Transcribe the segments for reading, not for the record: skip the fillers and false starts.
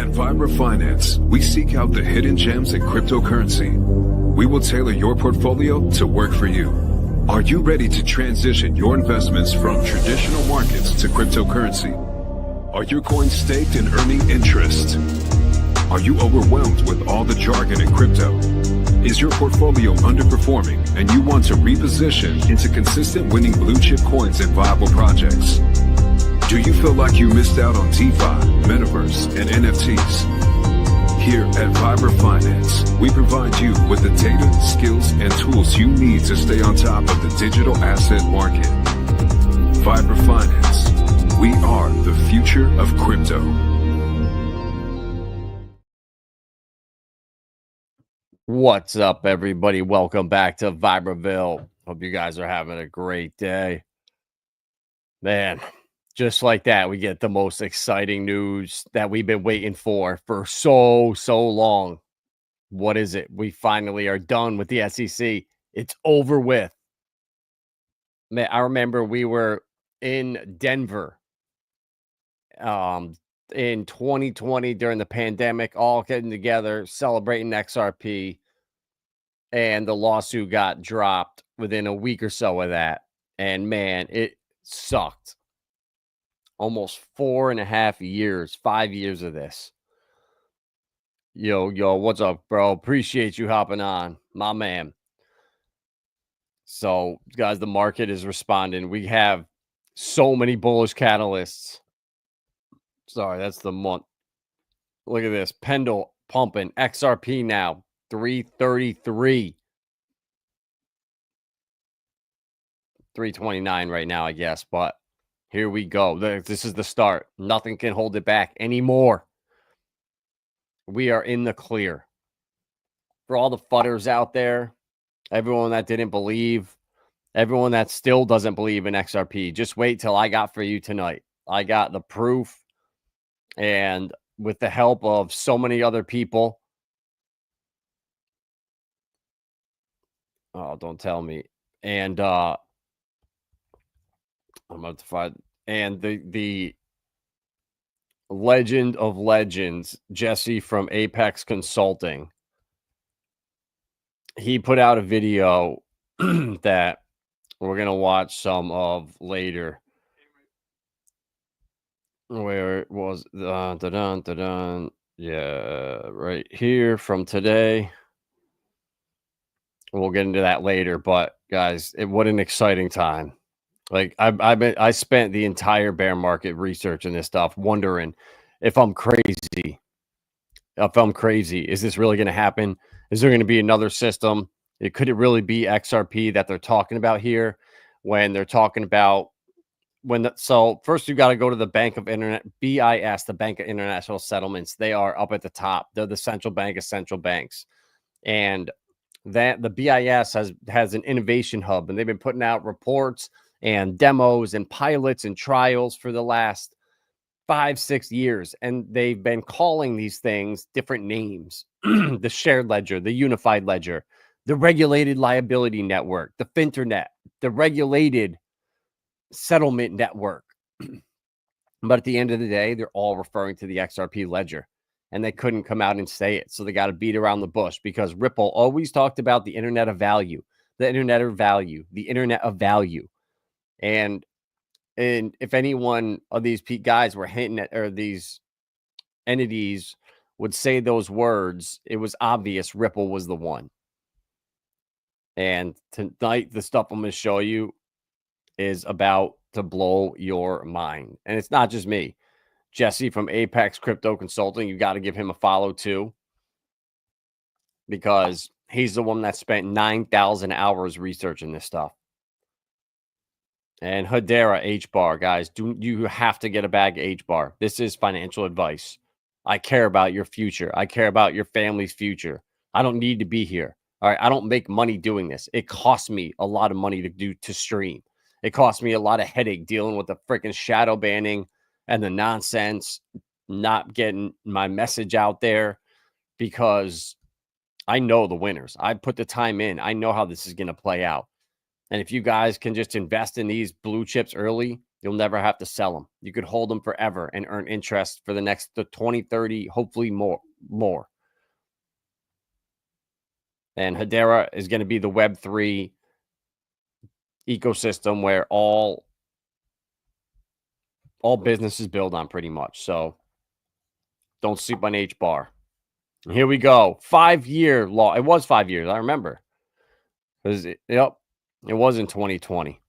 At Vibra Finance, we seek out the hidden gems in cryptocurrency. We will tailor your portfolio to work for you. Are you ready to transition your investments from traditional markets to cryptocurrency? Are your coins staked and earning interest? Are you overwhelmed with all the jargon in crypto? Is your portfolio underperforming and you want to reposition into consistent winning blue chip coins and viable projects? Do you feel like you missed out on DeFi, Metaverse, and NFTs? Here at Vibra Finance, we provide you with the data, skills, and tools you need to stay on top of the digital asset market. Vibra Finance, we are the future of crypto. What's up, everybody? Welcome back to Vibraville. Hope you guys are having a great day. Man, just like that, we get the most exciting news that we've been waiting for so long. What is it? We finally are done with the SEC. It's over with. Man, I remember we were in Denver in 2020 during the pandemic, all getting together, celebrating XRP, and the lawsuit got dropped within a week or so of that. And man, it sucked. Almost 4.5 years, 5 years of this. Yo, what's up, bro? Appreciate you hopping on, my man. So, guys, the market is responding. We have so many bullish catalysts. Sorry, that's the month. Look at this. Pendle pumping. XRP now, 333. 329 right now, I guess, but here we go. This is the start. Nothing can hold it back anymore. We are in the clear. For all the fudders out there, everyone that didn't believe, everyone that still doesn't believe in XRP, just wait till I got for you tonight. I got the proof, and with the help of so many other people. Oh, don't tell me. And I'm about to find, and the legend of legends, Jesse from Apex Consulting, he put out a video that we're going to watch some of later. Where it was, yeah, right here from today. We'll get into that later, but guys, what an exciting time. Like I spent the entire bear market researching this stuff, wondering if I'm crazy. Is this really going to happen? Is there going to be another system? Could it really be XRP that they're talking about here when they're talking about so first you got to go to the Bank of Internet, BIS, the Bank of International Settlements. They are up at the top. They're the central bank of central banks. And that the BIS has an innovation hub, and they've been putting out reports and demos and pilots and trials for the last 5-6 years. And they've been calling these things different names. The shared ledger, the unified ledger, the regulated liability network, the Finternet, the regulated settlement network. But at the end of the day, they're all referring to the XRP ledger, and they couldn't come out and say it. So they got to beat around the bush, because Ripple always talked about the internet of value, the internet of value, the internet of value. And if any one of these guys were hinting at, or these entities would say those words, it was obvious Ripple was the one. And tonight, the stuff I'm going to show you is about to blow your mind. And it's not just me. Jesse from Apex Crypto Consulting, you got to give him a follow too, because he's the one that spent 9,000 hours researching this stuff. And Hedera HBAR, guys, you have to get a bag of HBAR. This is financial advice. I care about your future. I care about your family's future. I don't need to be here. All right. I don't make money doing this. It costs me a lot of money to stream. It costs me a lot of headache dealing with the freaking shadow banning and the nonsense, not getting my message out there, because I know the winners. I put the time in. I know how this is going to play out. And if you guys can just invest in these blue chips early, you'll never have to sell them. You could hold them forever and earn interest for the next 20, 30, hopefully more. And Hedera is going to be the Web3 ecosystem where all businesses build on pretty much. So don't sleep on HBAR. Here we go. 5-year law. It was 5 years. I remember. It was in 2020.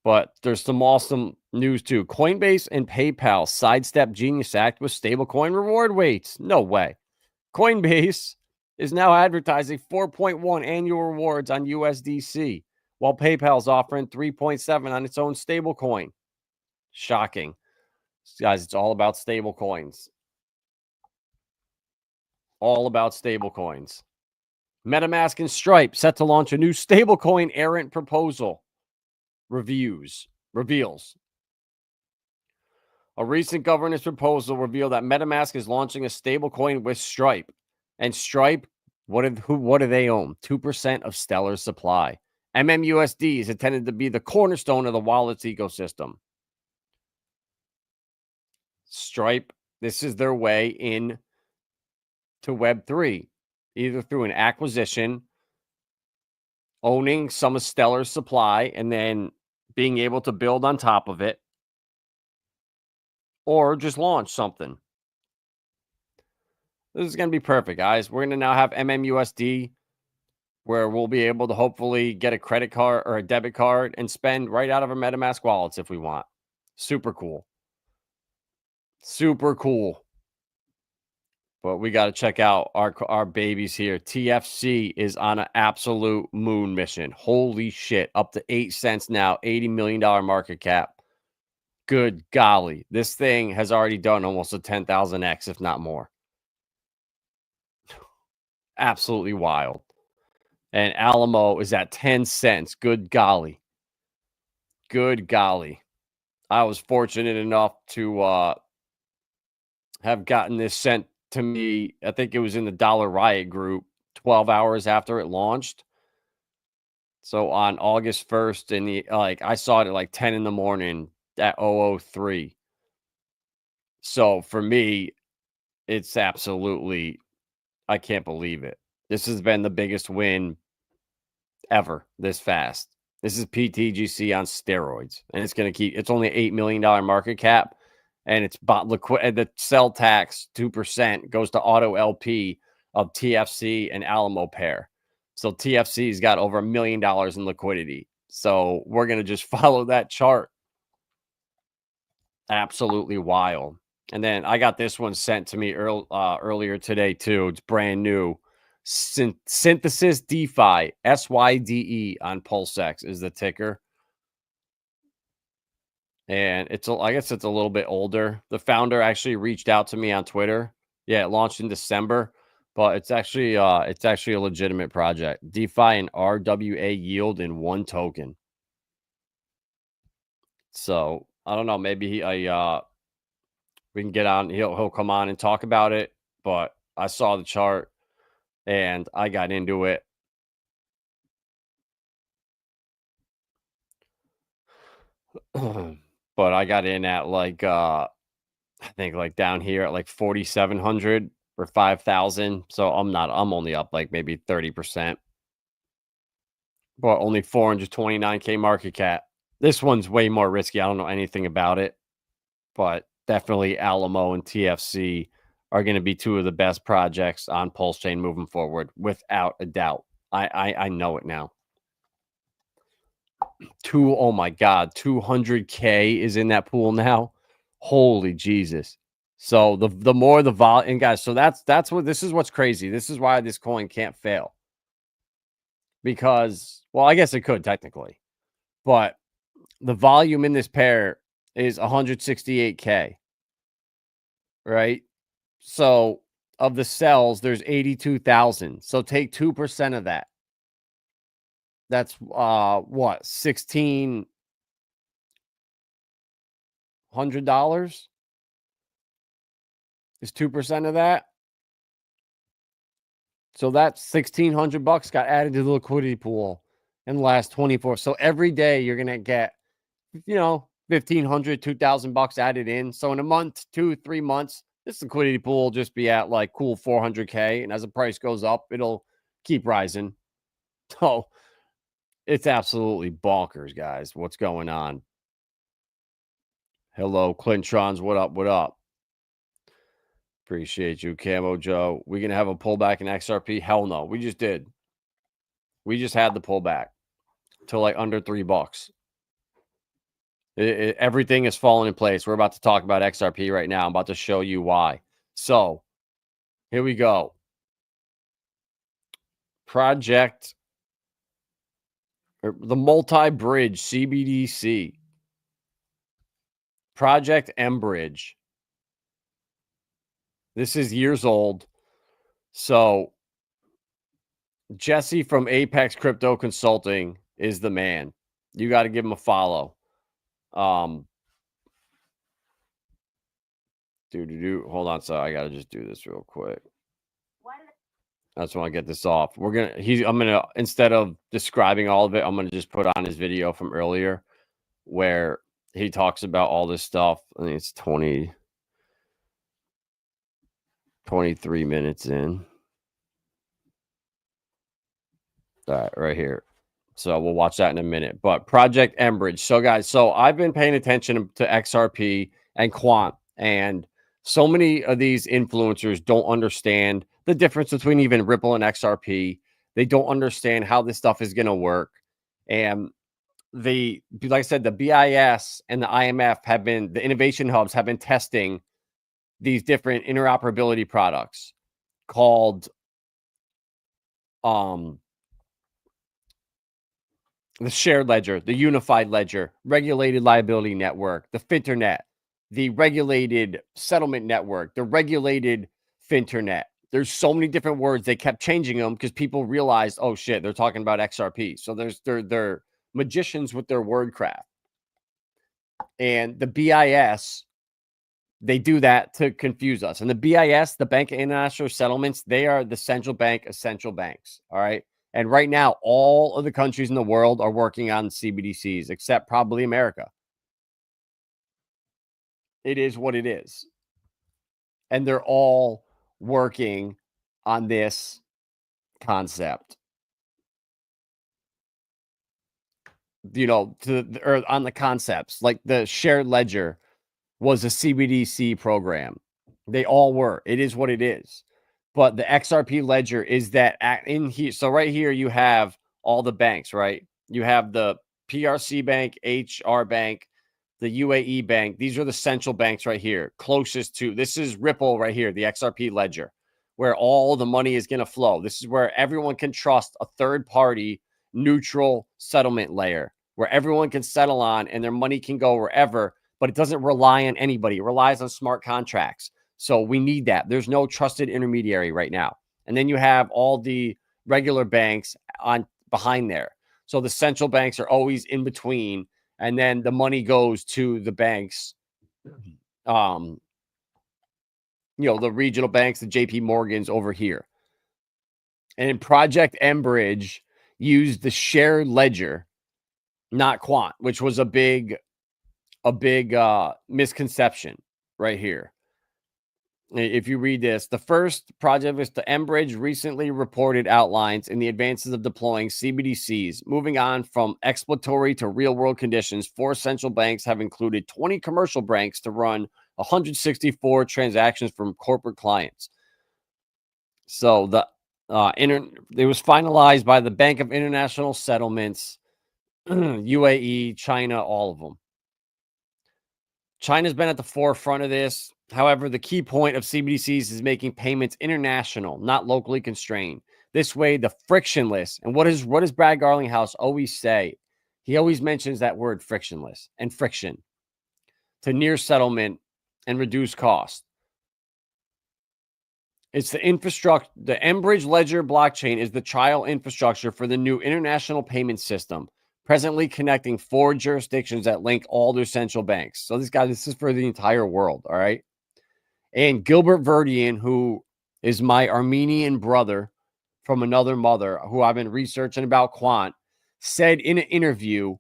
But there's some awesome news too. Coinbase and PayPal sidestep Genius Act with stablecoin reward weights. No way. Coinbase is now advertising 4.1 annual rewards on USDC, while PayPal's offering 3.7 on its own stablecoin. Shocking. Guys, it's all about stablecoins. All about stablecoins. MetaMask and Stripe set to launch a new stablecoin errant proposal. Reveals. A recent governance proposal revealed that MetaMask is launching a stablecoin with Stripe. And Stripe, what do they own? 2% of Stellar's supply. MMUSD is intended to be the cornerstone of the wallet's ecosystem. Stripe, this is their way in to Web3, either through an acquisition, owning some of Stellar's supply, and then being able to build on top of it, or just launch something. This is going to be perfect, guys. We're going to now have MMUSD, where we'll be able to hopefully get a credit card or a debit card and spend right out of our MetaMask wallets if we want. Super cool. Super cool. But we got to check out our babies here. TFC is on an absolute moon mission. Holy shit. Up to 8 cents now. $80 million market cap. Good golly. This thing has already done almost a 10,000x, if not more. Absolutely wild. And Alamo is at 10 cents. Good golly. Good golly. I was fortunate enough to have gotten this sent to me. I think it was in the Dollar Riot group 12 hours after it launched. So on August 1st, and I saw it at like 10 in the morning at 003. So for me, it's absolutely, I can't believe it. This has been the biggest win ever this fast. This is PTGC on steroids, and it's going to keep. It's only $8 million market cap, and it's bought liquid. The sell tax 2% goes to auto LP of TFC and Alamo pair. So TFC's got over $1 million in liquidity. So we're going to just follow that chart. Absolutely wild. And then I got this one sent to me earlier today too. It's brand new. Synthesis DeFi, SYDE on PulseX is the ticker. And I guess it's a little bit older. The founder actually reached out to me on Twitter. Yeah, it launched in December, but it's actually a legitimate project. DeFi and RWA yield in one token. So I don't know. Maybe we can get on. He'll come on and talk about it. But I saw the chart and I got into it. But I got in at I think like down here at like 4,700 or 5,000. So I'm only up like maybe 30%. But only 429K market cap. This one's way more risky. I don't know anything about it. But definitely Alamo and TFC are going to be two of the best projects on PulseChain moving forward, without a doubt. I know it now. Oh my God, 200K is in that pool now. Holy Jesus. So the more the volume, and guys, so that's what, this is what's crazy. This is why this coin can't fail. Because, well, I guess it could technically, but the volume in this pair is 168K, right? So of the cells, there's 82,000. So take 2% of that. That's what, $1,600 is 2% of that. So that's $1,600 got added to the liquidity pool in the last 24. So every day you're going to get, 1,500, 2,000 bucks added in. So in a month, 2-3 months, this liquidity pool will just be at like cool 400K. And as the price goes up, it'll keep rising. So it's absolutely bonkers, guys. What's going on? Hello, Clintrons. What up? What up? Appreciate you, Camo Joe. We going to have a pullback in XRP? Hell no. We just did. We just had the pullback to like under $3. Everything is falling in place. We're about to talk about XRP right now. I'm about to show you why. So here we go. The multi-bridge CBDC. Project M-Bridge. This is years old. So Jesse from Apex Crypto Consulting is the man. You got to give him a follow. Hold on, so I gotta just do this real quick. I just want to get this off. I'm gonna instead of describing all of it, I'm gonna just put on his video from earlier where he talks about all this stuff. I think it's 23 minutes in. All right, right here. So we'll watch that in a minute. But Project M-Bridge. So guys, I've been paying attention to XRP and Quant, and so many of these influencers don't understand the difference between even Ripple and XRP. They don't understand how this stuff is going to work. And like I said, the BIS and the IMF the innovation hubs have been testing these different interoperability products called the shared ledger, the unified ledger, regulated liability network, the Finternet, the regulated settlement network, the regulated Finternet. There's so many different words. They kept changing them because people realized, oh shit, they're talking about XRP. So they're magicians with their word craft. And the BIS, they do that to confuse us. And the BIS, the Bank of International Settlements, they are the central bank of central banks. All right. And right now, all of the countries in the world are working on CBDCs, except probably America. It is what it is. And they're all working on this concept. Or on the concepts. Like the shared ledger was a CBDC program. They all were. It is what it is. But the XRP ledger is that in here. So right here, you have all the banks, right? You have the PRC Bank, HR Bank, the UAE Bank. These are the central banks right here, closest to. This is Ripple right here, the XRP ledger, where all the money is going to flow. This is where everyone can trust a third-party neutral settlement layer, where everyone can settle on and their money can go wherever, but it doesn't rely on anybody. It relies on smart contracts. So we need that. There's no trusted intermediary right now. And then you have all the regular banks on behind there. So the central banks are always in between, and then the money goes to the banks. The regional banks, the JP Morgans over here. And in Project M-Bridge used the shared ledger, not Quant, which was a big misconception right here. If you read this, the first project is the M-Bridge recently reported outlines in the advances of deploying CBDCs. Moving on from exploratory to real-world conditions, 4 central banks have included 20 commercial banks to run 164 transactions from corporate clients. So it was finalized by the Bank of International Settlements, UAE, China, all of them. China's been at the forefront of this. However, the key point of CBDCs is making payments international, not locally constrained. This way, the frictionless, and what does Brad Garlinghouse always say? He always mentions that word frictionless and friction to near settlement and reduce cost. It's the infrastructure. The M-Bridge Ledger blockchain is the child infrastructure for the new international payment system, presently connecting 4 jurisdictions that link all their central banks. So this is for the entire world, all right? And Gilbert Verdian, who is my Armenian brother from another mother, who I've been researching about Quant, said in an interview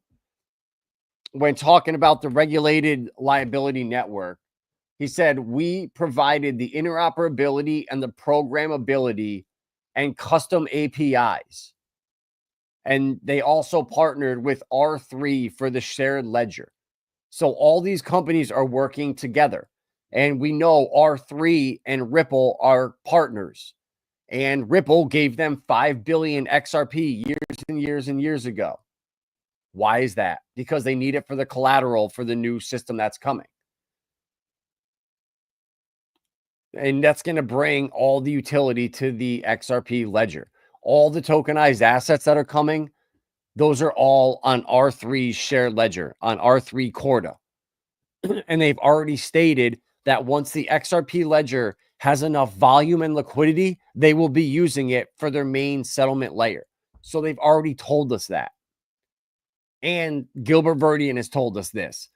when talking about the regulated liability network, he said, we provided the interoperability and the programmability and custom APIs. And they also partnered with R3 for the shared ledger. So all these companies are working together. And we know R3 and Ripple are partners. And Ripple gave them 5 billion XRP years and years and years ago. Why is that? Because they need it for the collateral for the new system that's coming. And that's going to bring all the utility to the XRP ledger. All the tokenized assets that are coming, those are all on R3's shared ledger, on R3 Corda. And they've already stated that once the XRP ledger has enough volume and liquidity, they will be using it for their main settlement layer. So they've already told us that. And Gilbert Verdian has told us this.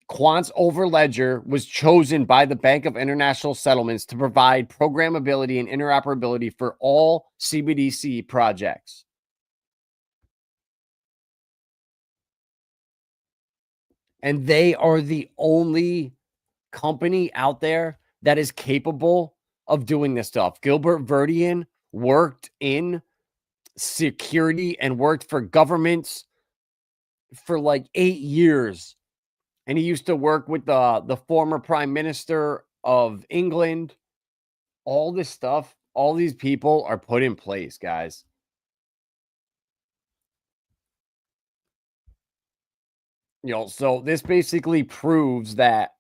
Quant's over ledger was chosen by the Bank of International Settlements to provide programmability and interoperability for all CBDC projects. And they are the only company out there that is capable of doing this stuff. Gilbert Verdian worked in security and worked for governments for like 8 years. And he used to work with the former prime minister of England. All this stuff, all these people are put in place, guys. So this basically proves that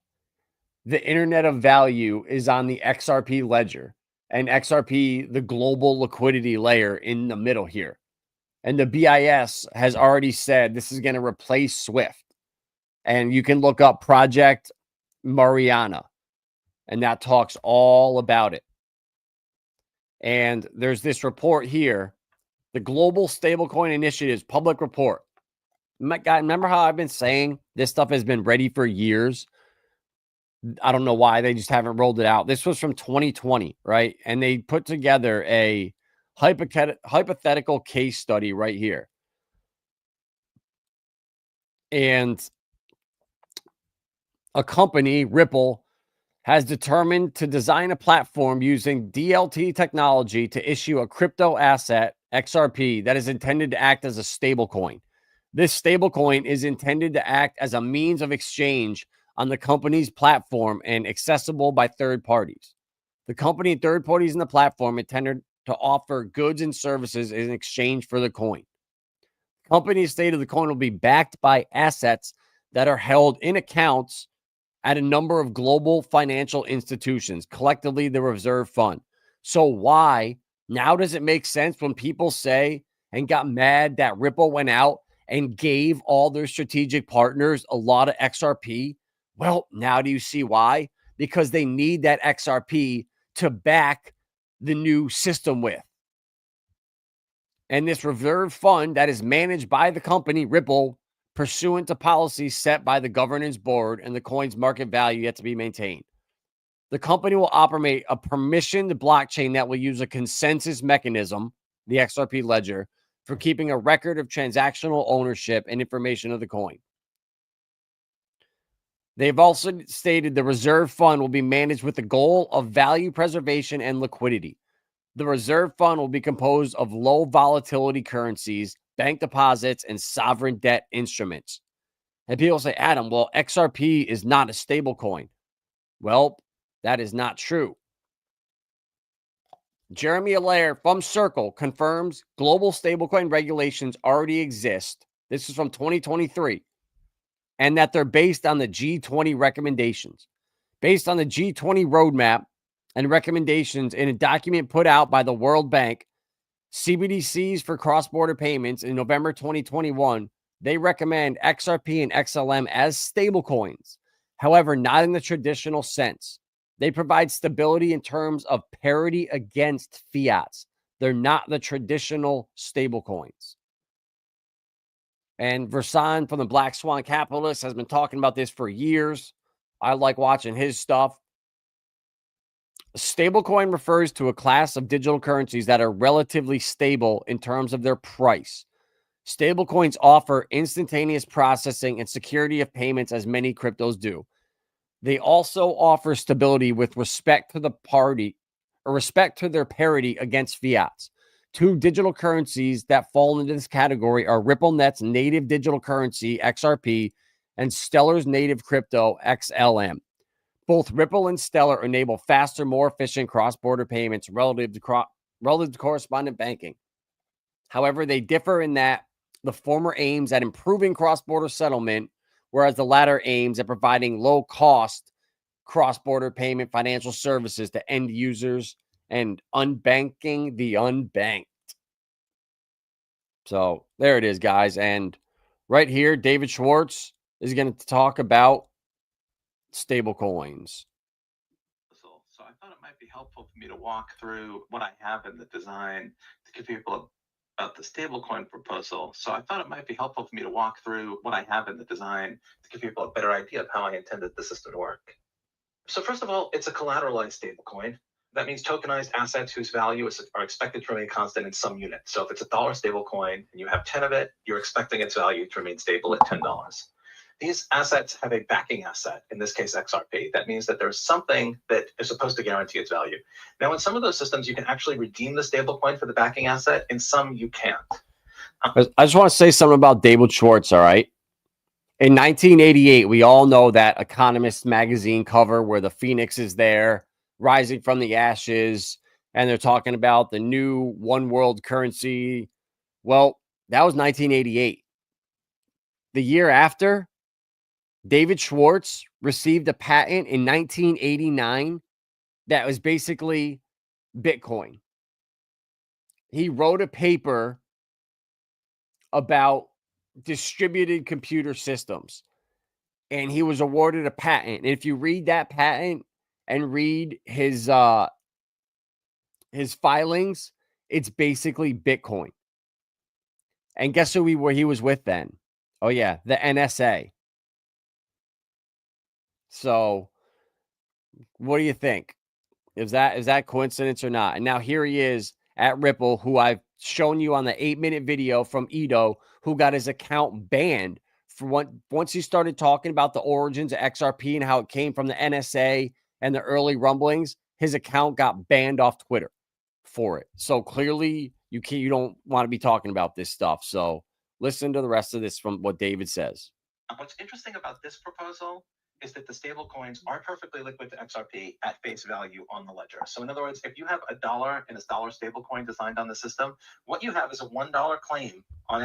the Internet of Value is on the XRP ledger, and XRP, the global liquidity layer in the middle here. And the BIS has already said this is going to replace SWIFT. And you can look up Project Mariana, and that talks all about it. And there's this report here, the Global Stablecoin Initiative's public report. Remember how I've been saying this stuff has been ready for years? I don't know why they just haven't rolled it out. This was from 2020, right? And they put together a hypothetical case study right here. And a company, Ripple, has determined to design a platform using DLT technology to issue a crypto asset, XRP, that is intended to act as a stablecoin. This stablecoin is intended to act as a means of exchange on the company's platform and accessible by third parties. The company and third parties in the platform intended to offer goods and services in exchange for the coin. The company stated the coin will be backed by assets that are held in accounts at a number of global financial institutions, collectively the Reserve Fund. So why now does it make sense when people say and got mad that Ripple went out and gave all their strategic partners a lot of XRP? Well, now do you see why? Because they need that XRP to back the new system with. And this reserve fund that is managed by the company, Ripple, pursuant to policies set by the governance board and the coin's market value yet to be maintained. The company will operate a permissioned blockchain that will use a consensus mechanism, the XRP ledger, for keeping a record of transactional ownership and information of the coin. They've also stated the reserve fund will be managed with the goal of value preservation and liquidity. The reserve fund will be composed of low volatility currencies, bank deposits, and sovereign debt instruments. And people say, Adam, well, XRP is not a stable coin. Well, that is not true. Jeremy Allaire from Circle confirms global stablecoin regulations already exist. This is from 2023. And that they're based on the G20 recommendations. Based on the G20 roadmap and recommendations in a document put out by the World Bank, CBDCs for cross-border payments in November 2021, they recommend XRP and XLM as stablecoins. However, not in the traditional sense. They provide stability in terms of parity against fiats. They're not the traditional stablecoins. And Versan from the Black Swan Capitalist has been talking about this for years. I like watching his stuff. Stablecoin refers to a class of digital currencies that are relatively stable in terms of their price. Stablecoins offer instantaneous processing and security of payments, as many cryptos do. They also offer stability with respect to the party or respect to their parity against fiats. Two digital currencies that fall into this category are RippleNet's native digital currency, XRP, and Stellar's native crypto, XLM. Both Ripple and Stellar enable faster, more efficient cross-border payments relative to correspondent banking. However, they differ in that the former aims at improving cross-border settlement, whereas the latter aims at providing low-cost cross-border payment financial services to end users and unbanking the unbanked. So there it is, guys. And right here, David Schwartz is going to talk about stable coins. So I thought it might be helpful for me to walk through what I have in the design to give people about the stablecoin proposal. So I thought it might be helpful for me to walk through what I have in the design to give people a better idea of how I intended the system to work. So first of all, it's a collateralized stablecoin. That means tokenized assets whose value are expected to remain constant in some unit. So if it's a dollar stablecoin and you have 10 of it, you're expecting its value to remain stable at $10. These assets have a backing asset, in this case XRP. That means that there's something that is supposed to guarantee its value. Now, in some of those systems, you can actually redeem the stablecoin for the backing asset. In some, you can't. I just want to say something about David Schwartz, all right? In 1988, we all know that Economist magazine cover where the phoenix is there, rising from the ashes, and they're talking about the new one world currency. Well, that was 1988. The year after, David Schwartz received a patent in 1989 that was basically Bitcoin. He wrote a paper about distributed computer systems, and he was awarded a patent. And if you read that patent and read his filings, it's basically Bitcoin. And guess who he was with then? Oh yeah, the NSA. So what do you think? Is that coincidence or not? And now here he is at Ripple, who I've shown you on the 8-minute video from Ito, who got his account banned for once he started talking about the origins of XRP and how it came from the NSA and the early rumblings. His account got banned off Twitter for it. So clearly you don't want to be talking about this stuff. So listen to the rest of this from what David says. What's interesting about this proposal is that the stable coins are perfectly liquid to XRP at face value on the ledger. So in other words, if you have $1 in a dollar stable coin designed on the system, what you have is a $1 claim on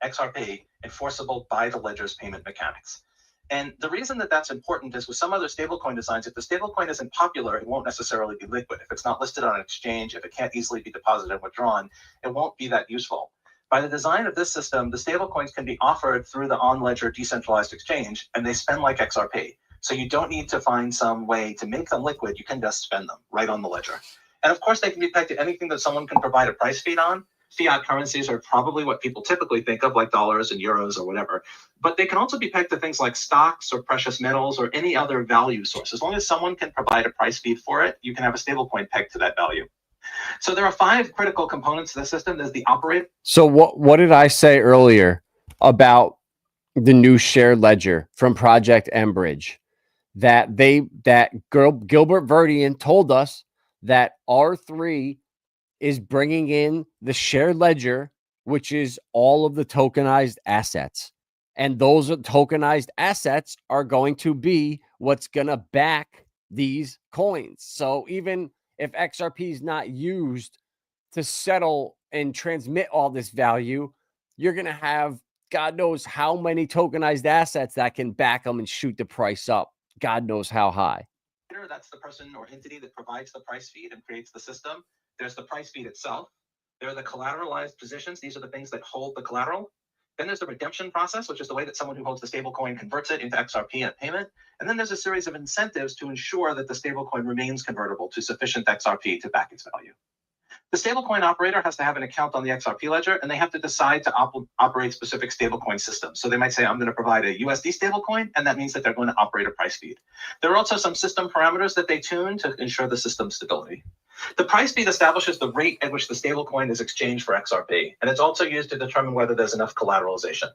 XRP enforceable by the ledger's payment mechanics. And the reason that that's important is with some other stablecoin designs, if the stablecoin isn't popular, it won't necessarily be liquid. If it's not listed on an exchange, if it can't easily be deposited and withdrawn, it won't be that useful. By the design of this system, the stablecoins can be offered through the on-ledger decentralized exchange, and they spend like XRP. So you don't need to find some way to make them liquid. You can just spend them right on the ledger. And of course, they can be pegged to anything that someone can provide a price feed on. Fiat currencies are probably what people typically think of, like dollars and euros or whatever. But they can also be pegged to things like stocks or precious metals or any other value source. As long as someone can provide a price feed for it, you can have a stablecoin pegged to that value. So there are 5 critical components to the system. There's the operator. So what did I say earlier about the new shared ledger from Project Enbridge? That Gilbert Verdian told us that R3 is bringing in the shared ledger, which is all of the tokenized assets. And those tokenized assets are going to be what's going to back these coins. So even if XRP is not used to settle and transmit all this value, you're going to have God knows how many tokenized assets that can back them and shoot the price up. God knows how high. That's the person or entity that provides the price feed and creates the system. There's the price feed itself. There are the collateralized positions. These are the things that hold the collateral. Then there's the redemption process, which is the way that someone who holds the stablecoin converts it into XRP in a payment. And then there's a series of incentives to ensure that the stablecoin remains convertible to sufficient XRP to back its value. The stablecoin operator has to have an account on the XRP ledger, and they have to decide to operate specific stablecoin systems. So they might say, I'm going to provide a USD stablecoin, and that means that they're going to operate a price feed. There are also some system parameters that they tune to ensure the system stability. The price feed establishes the rate at which the stablecoin is exchanged for XRP, and it's also used to determine whether there's enough collateralization.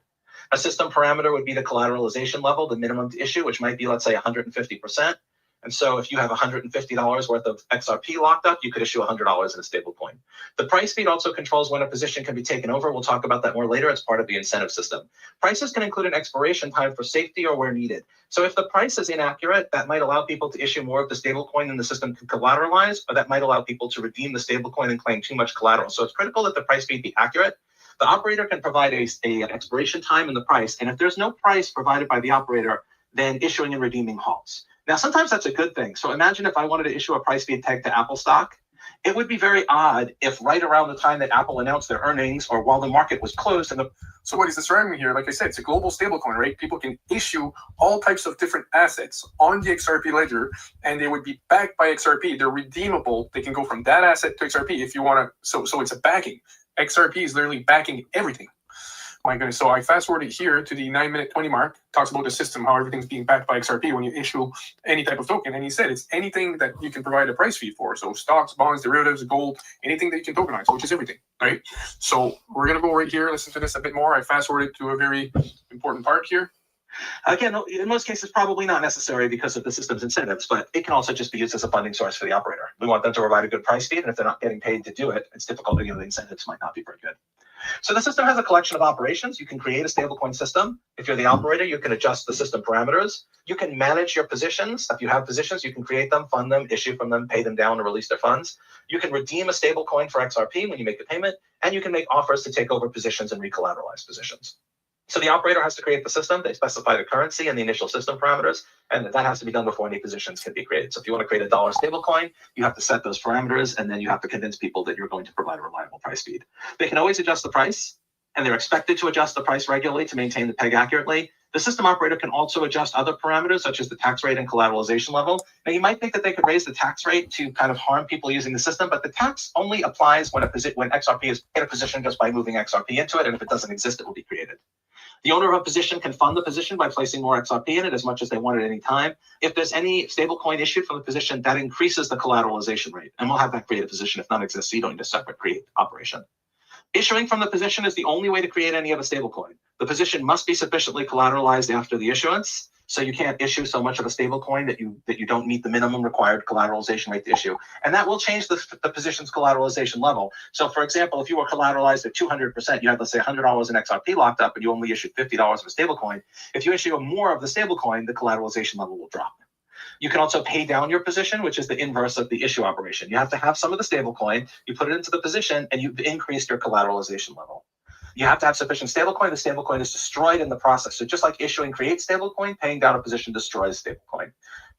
A system parameter would be the collateralization level, the minimum to issue, which might be, let's say, 150%. And so if you have $150 worth of XRP locked up, you could issue $100 in a stable coin. The price feed also controls when a position can be taken over. We'll talk about that more later. It's part of the incentive system. Prices can include an expiration time for safety or where needed. So if the price is inaccurate, that might allow people to issue more of the stable coin than the system can collateralize, or that might allow people to redeem the stable coin and claim too much collateral. So it's critical that the price feed be accurate. The operator can provide an expiration time in the price. And if there's no price provided by the operator, then issuing and redeeming halts. Now, sometimes that's a good thing. So imagine if I wanted to issue a price feed tag to Apple stock. It would be very odd if right around the time that Apple announced their earnings or while the market was closed. So what is describing here, like I said, it's a global stablecoin, right? People can issue all types of different assets on the XRP ledger, and they would be backed by XRP. They're redeemable. They can go from that asset to XRP if you want to. So it's a backing. XRP is literally backing everything. My goodness. So I fast forwarded here to the 9-minute 20 mark, talks about the system, how everything's being backed by XRP when you issue any type of token. And he said it's anything that you can provide a price feed for. So stocks, bonds, derivatives, gold, anything that you can tokenize, which is everything, right? So we're going to go right here, listen to this a bit more. I fast forwarded to a very important part here. Again, in most cases, probably not necessary because of the system's incentives, but it can also just be used as a funding source for the operator. We want them to provide a good price feed, and if they're not getting paid to do it, it's difficult. The incentives might not be very good. So the system has a collection of operations. You can create a stablecoin system. If you're the operator, you can adjust the system parameters. You can manage your positions. If you have positions, you can create them, fund them, issue from them, pay them down, or release their funds. You can redeem a stablecoin for XRP when you make the payment, and you can make offers to take over positions and recollateralize positions. So the operator has to create the system. They specify the currency and the initial system parameters, and that has to be done before any positions can be created. So if you want to create a dollar stablecoin, you have to set those parameters, and then you have to convince people that you're going to provide a reliable price feed. They can always adjust the price, and they're expected to adjust the price regularly to maintain the peg accurately. The system operator can also adjust other parameters, such as the tax rate and collateralization level. Now, you might think that they could raise the tax rate to kind of harm people using the system, but the tax only applies when XRP is in a position just by moving XRP into it, and if it doesn't exist, it will be created. The owner of a position can fund the position by placing more XRP in it as much as they want at any time. If there's any stablecoin issued from the position, that increases the collateralization rate, and we'll have that create a position if none exists, so you don't need a separate create operation. Issuing from the position is the only way to create any of a stablecoin. The position must be sufficiently collateralized after the issuance, so you can't issue so much of a stable coin that you don't meet the minimum required collateralization rate to issue. And that will change the position's collateralization level. So for example, if you were collateralized at 200%, you had, let's say, $100 in XRP locked up, and you only issued $50 of a stable coin. If you issue more of the stable coin, the collateralization level will drop. You can also pay down your position, which is the inverse of the issue operation. You have to have some of the stable coin, you put it into the position, and you've increased your collateralization level. You have to have sufficient stablecoin. The stablecoin is destroyed in the process. So just like issuing creates stablecoin, paying down a position destroys stablecoin.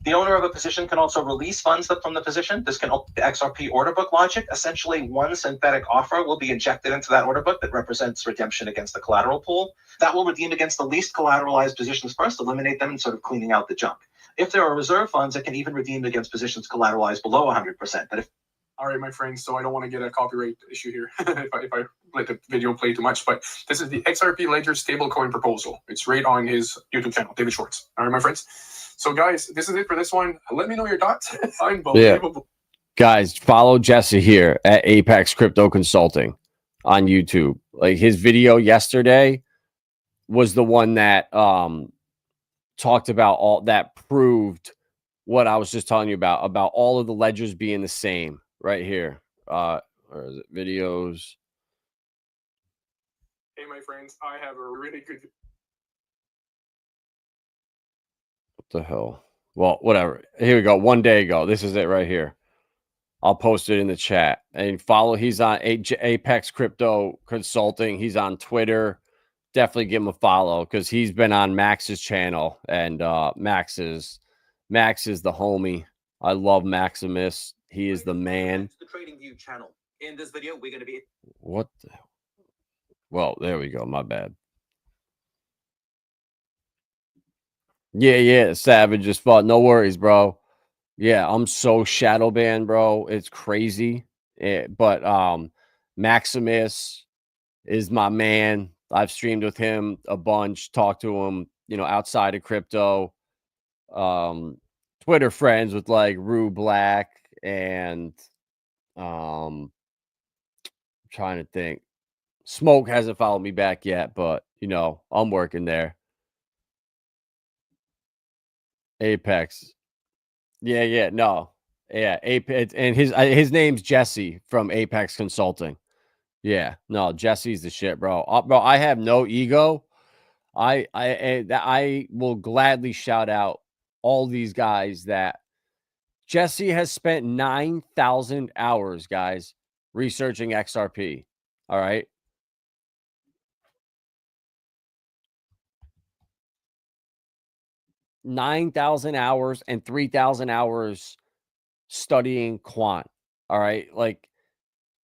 The owner of a position can also release funds from the position. This can open the XRP order book logic. Essentially, one synthetic offer will be injected into that order book that represents redemption against the collateral pool. That will redeem against the least collateralized positions first, eliminate them, and sort of cleaning out the junk. If there are reserve funds, it can even redeem against positions collateralized below 100%. But if All right, my friends, so I don't want to get a copyright issue here if I let the video play too much, but this is the XRP Ledger stablecoin proposal. It's right on his YouTube channel, David Schwartz. All right, my friends. So guys, this is it for this one. Let me know your thoughts. Unbelievable. Yeah. Guys, follow Jesse here at Apex Crypto Consulting on YouTube. Like, his video yesterday was the one that talked about all that, proved what I was just telling you about all of the ledgers being the same right here. Or is it videos? Hey, my friends, I have a really good... What the hell? Well, whatever. Here we go. 1 day ago. This is it right here. I'll post it in the chat. And follow. He's on Apex Crypto Consulting. He's on Twitter. Definitely give him a follow because he's been on Max's channel. And Max is the homie. I love Maximus. He is the man. The Trading View channel. In this video, we're going to be... What the... Well, there we go. My bad. Yeah. Savage as fuck. No worries, bro. Yeah, I'm so shadow banned, bro. It's crazy. But Maximus is my man. I've streamed with him a bunch, talked to him, outside of crypto. Twitter friends with like Rue Black and I'm trying to think. Smoke hasn't followed me back yet, but I'm working there. Apex. Yeah, no. Yeah, Apex, and his name's Jesse from Apex Consulting. Yeah, no, Jesse's the shit, bro. Bro, I have no ego. I will gladly shout out all these guys that Jesse has spent 9,000 hours, guys, researching XRP. All right. 9,000 hours and 3,000 hours studying quant. All right. Like,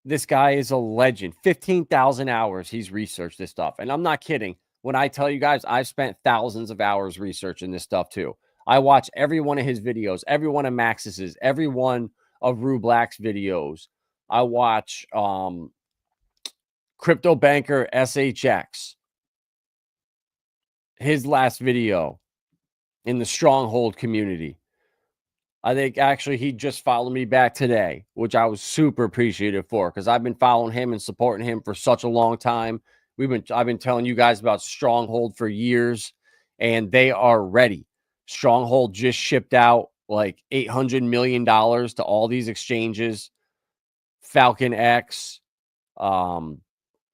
this guy is a legend. 15,000 hours he's researched this stuff. And I'm not kidding when I tell you guys I've spent thousands of hours researching this stuff too. I watch every one of his videos, every one of Max's, every one of Rue Black's videos. I watch Crypto Banker SHX, his last video in the Stronghold community. I think actually he just followed me back today, which I was super appreciative for because I've been following him and supporting him for such a long time. I've been telling you guys about Stronghold for years, and they are ready. Stronghold just shipped out like $800 million to all these exchanges. Falcon X,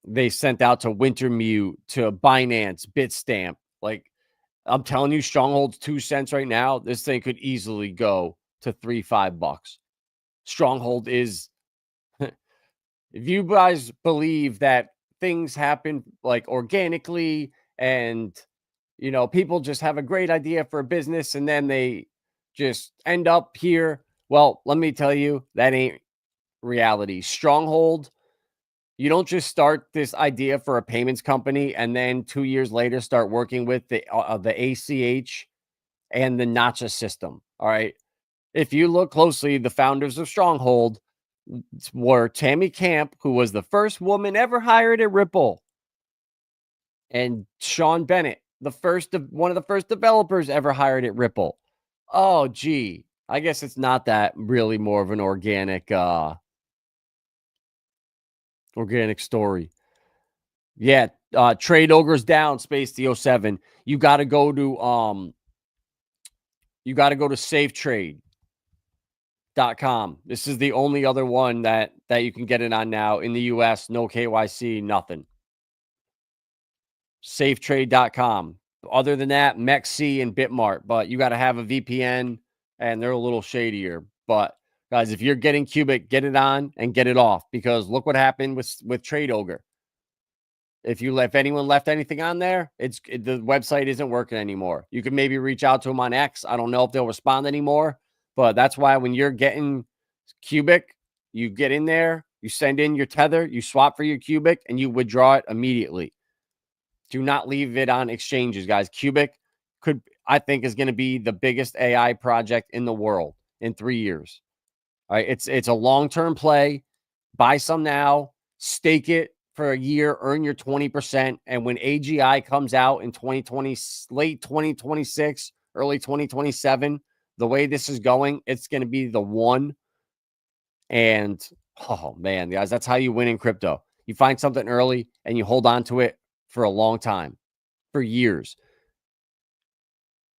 they sent out to Wintermute, to Binance, Bitstamp. Like, I'm telling you, Stronghold's 2 cents right now. This thing could easily go to $3-5. Stronghold is, if you guys believe that things happen like organically and people just have a great idea for a business and then they just end up here, well, let me tell you, that ain't reality. Stronghold, you don't just start this idea for a payments company and then 2 years later start working with the ACH and the Nacha system. All right. If you look closely, the founders of Stronghold were Tammy Camp, who was the first woman ever hired at Ripple, and Sean Bennett, one of the first developers ever hired at Ripple. Oh, gee, I guess it's not that really more of an organic story. Yeah, Trade Ogre's down, Space D07. You got to go to SafeTrade.com. This is the only other one that you can get it on now in the US. No KYC, nothing. SafeTrade.com. Other than that, MEXC and Bitmart, but you got to have a VPN and they're a little shadier. But guys, if you're getting Cubic, get it on and get it off, because look what happened with Trade Ogre. If anyone left anything on there, the website isn't working anymore. You can maybe reach out to them on X. I don't know if they'll respond anymore, but that's why when you're getting Cubic, you get in there, you send in your Tether, you swap for your Cubic, and you withdraw it immediately. Do not leave it on exchanges, guys. Cubic I think is going to be the biggest AI project in the world in 3 years. All right, it's a long-term play. Buy some now, stake it for a year, earn your 20%, and when AGI comes out in 2020, late 2026, early 2027, the way this is going, it's going to be the one. And oh man, guys, that's how you win in crypto. You find something early and you hold on to it for a long time, for years.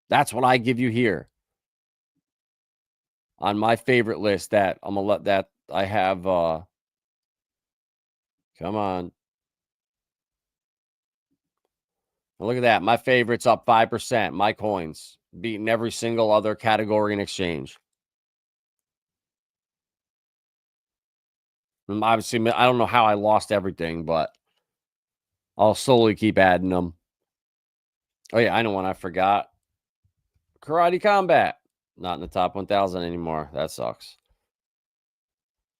That's what I give you here on my favorite list that I'm going to let that I have. Come on. Look at that. My favorite's up 5%. My coins beating every single other category and exchange. And obviously, I don't know how I lost everything, but I'll slowly keep adding them. Oh, yeah, I know one I forgot. Karate Combat. Not in the top 1,000 anymore. That sucks.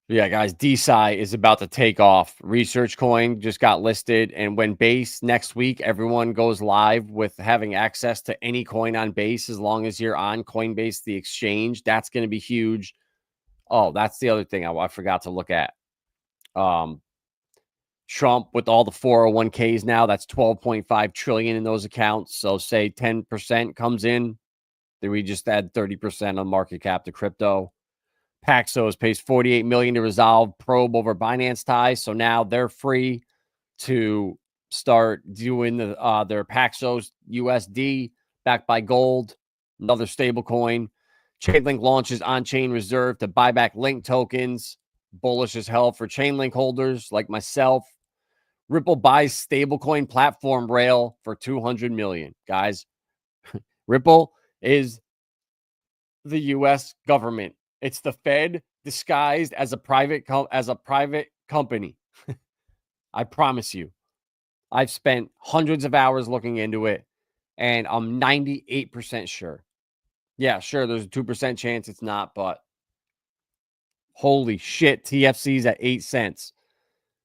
But yeah, guys, DeSci is about to take off. Research Coin just got listed. And when Base next week, everyone goes live with having access to any coin on Base as long as you're on Coinbase, the exchange. That's going to be huge. Oh, that's the other thing I forgot to look at. Trump with all the 401ks now, that's 12.5 trillion in those accounts. So say 10% comes in, then we just add 30% on market cap to crypto. Paxos pays 48 million to resolve probe over Binance ties. So now they're free to start doing their Paxos USD backed by gold, another stable coin. Chainlink launches on-chain reserve to buy back Link tokens. Bullish as hell for Chainlink holders like myself. Ripple buys stablecoin platform Rail for 200 million. Guys, Ripple is the U.S. government. It's the Fed disguised as a private company. I promise you. I've spent hundreds of hours looking into it, and I'm 98% sure. Yeah, sure, there's a 2% chance it's not, but holy shit, TFC's at 8 cents.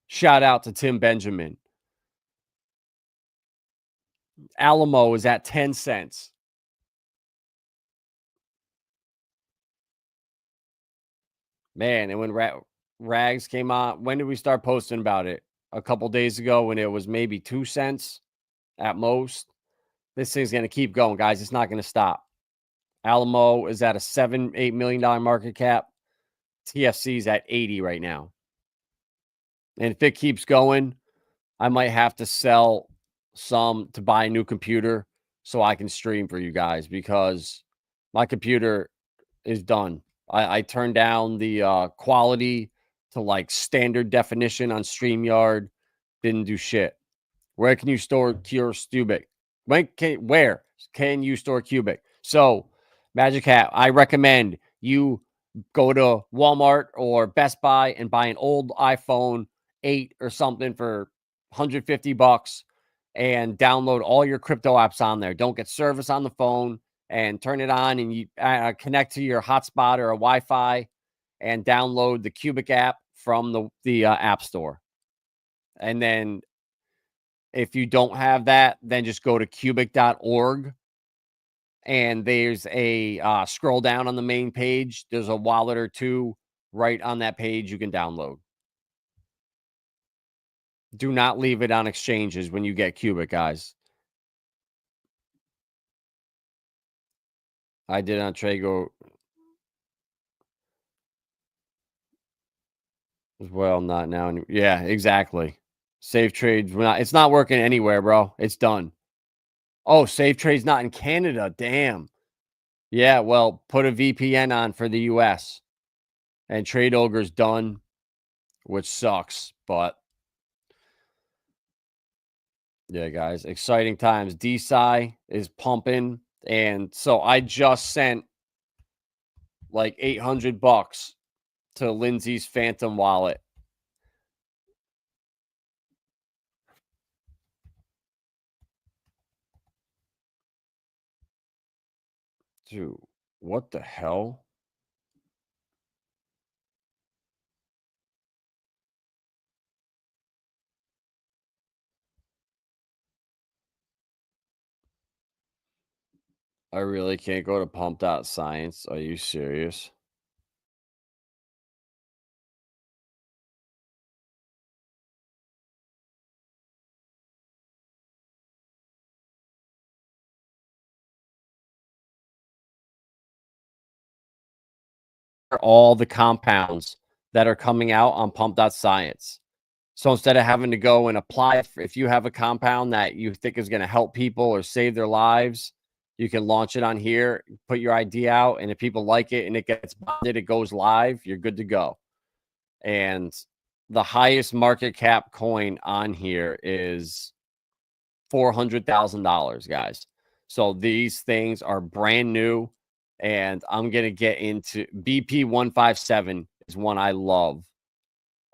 Shout out to Tim Benjamin. Alamo is at 10 cents. Man, and when Rags came on, when did we start posting about it? A couple days ago when it was maybe 2 cents at most. This thing's going to keep going, guys. It's not going to stop. Alamo is at a $7-8 million market cap. TFC's at 80 right now. And if it keeps going, I might have to sell some to buy a new computer so I can stream for you guys because my computer is done. I turned down the quality to like standard definition on StreamYard. Didn't do shit. Where can you store Cubic? Where can you store Cubic? So, Magic Hat, I recommend you go to Walmart or Best Buy and buy an old iPhone 8 or something for $150 and download all your crypto apps on there. Don't get service on the phone and turn it on and you connect to your hotspot or a Wi-Fi and download the Cubic app from the App Store. And then if you don't have that, then just go to cubic.org. And there's a scroll down on the main page. There's a wallet or two right on that page you can download. Do not leave it on exchanges when you get Cubic, guys. I did on Trago as well. Not now. Yeah, exactly. Safe Trades. It's not working anywhere, bro. It's done. Oh, Safe Trade's not in Canada. Damn. Yeah, well, put a VPN on for the US. And Trade Ogre's done, which sucks, but yeah, guys, exciting times. DeSci is pumping. And so I just sent like $800 to Lindsay's Phantom wallet. Dude, what the hell? I really can't go to pump.science. Are you serious? All the compounds that are coming out on pump.science. So instead of having to go and apply, if you have a compound that you think is going to help people or save their lives, you can launch it on here, put your idea out, and if people like it and it gets bonded, it goes live, you're good to go. And the highest market cap coin on here is $400,000, guys. So these things are brand new, and I'm going to get into BP157 is one I love.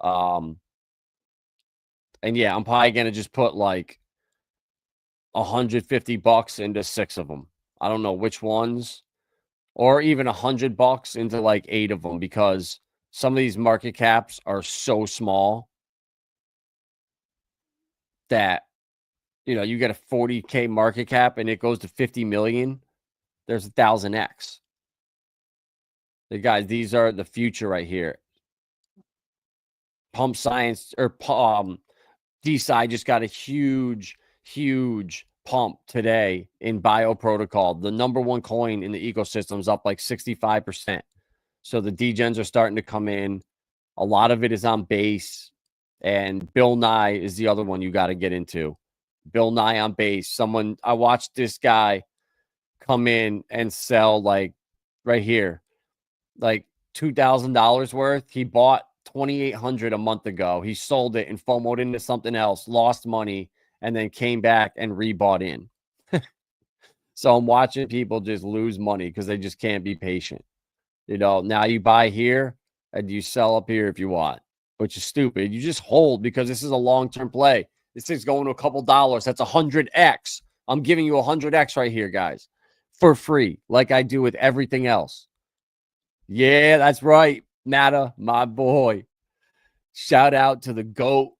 And yeah, I'm probably going to just put like $150 into 6 of them. I don't know which ones, or even $100 into like 8 of them, because some of these market caps are so small that, you know, you get a 40K market cap and it goes to 50 million. There's 1,000x. Guys, these are the future right here. Pump Science or DeSci just got a huge pump today in Bio Protocol. The #1 coin in the ecosystem is up like 65%. So the degens are starting to come in. A lot of it is on base. And Bill Nye is the other one you got to get into. Bill Nye on base. I watched this guy come in and sell like right here, like $2,000 worth. He bought 2,800 a month ago. He sold it and FOMO'd into something else, lost money, and then came back and rebought in. So I'm watching people just lose money because they just can't be patient. You know, now you buy here and you sell up here if you want, which is stupid. You just hold because this is a long-term play. This thing's going to a couple dollars. That's 100x. I'm giving you 100x right here, guys, for free, like I do with everything else. Yeah, that's right. Matta, my boy. Shout out to the GOAT,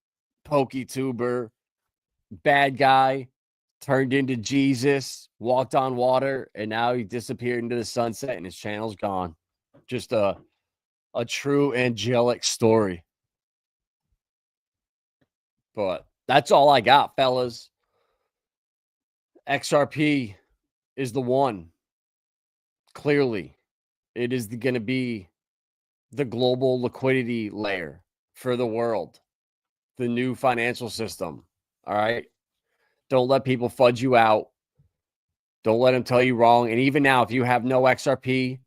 PokeTuber, bad guy, turned into Jesus, walked on water, and now he disappeared into the sunset and his channel's gone. Just a true angelic story. But that's all I got, fellas. XRP is the one. Clearly, it is going to be the global liquidity layer for the world, the new financial system. All right. Don't let people fudge you out. Don't let them tell you wrong. And even now, if you have no XRP,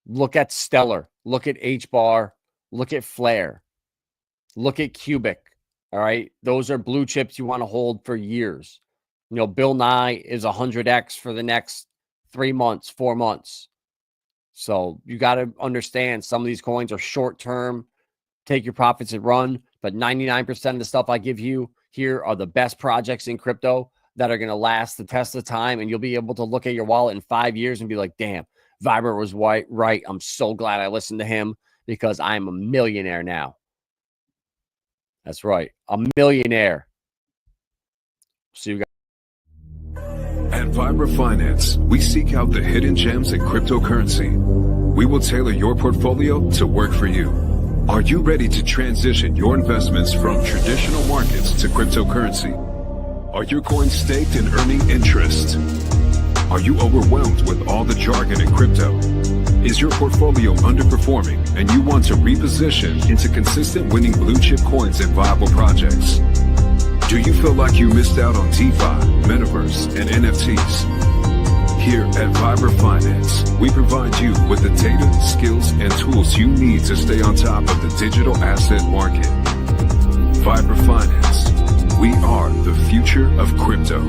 look at Stellar, look at HBAR, look at Flare, look at Cubic. All right. Those are blue chips you want to hold for years. You know, Bill Nye is 100x for the next 3 months, 4 months. So you got to understand some of these coins are short term. Take your profits and run. But 99% of the stuff I give you here are the best projects in crypto that are going to last the test of time. And you'll be able to look at your wallet in 5 years and be like, damn, Vibra was right. I'm so glad I listened to him because I'm a millionaire now. That's right. A millionaire. See you guys. At Vibra Finance, we seek out the hidden gems in cryptocurrency. We will tailor your portfolio to work for you. Are you ready to transition your investments from traditional markets to cryptocurrency? Are your coins staked and earning interest? Are you overwhelmed with all the jargon in crypto? Is your portfolio underperforming and you want to reposition into consistent winning blue chip coins and viable projects? Do you feel like you missed out on DeFi, Metaverse, and NFTs? Here at Vibra Finance, we provide you with the data, skills, and tools you need to stay on top of the digital asset market. Vibra Finance, we are the future of crypto.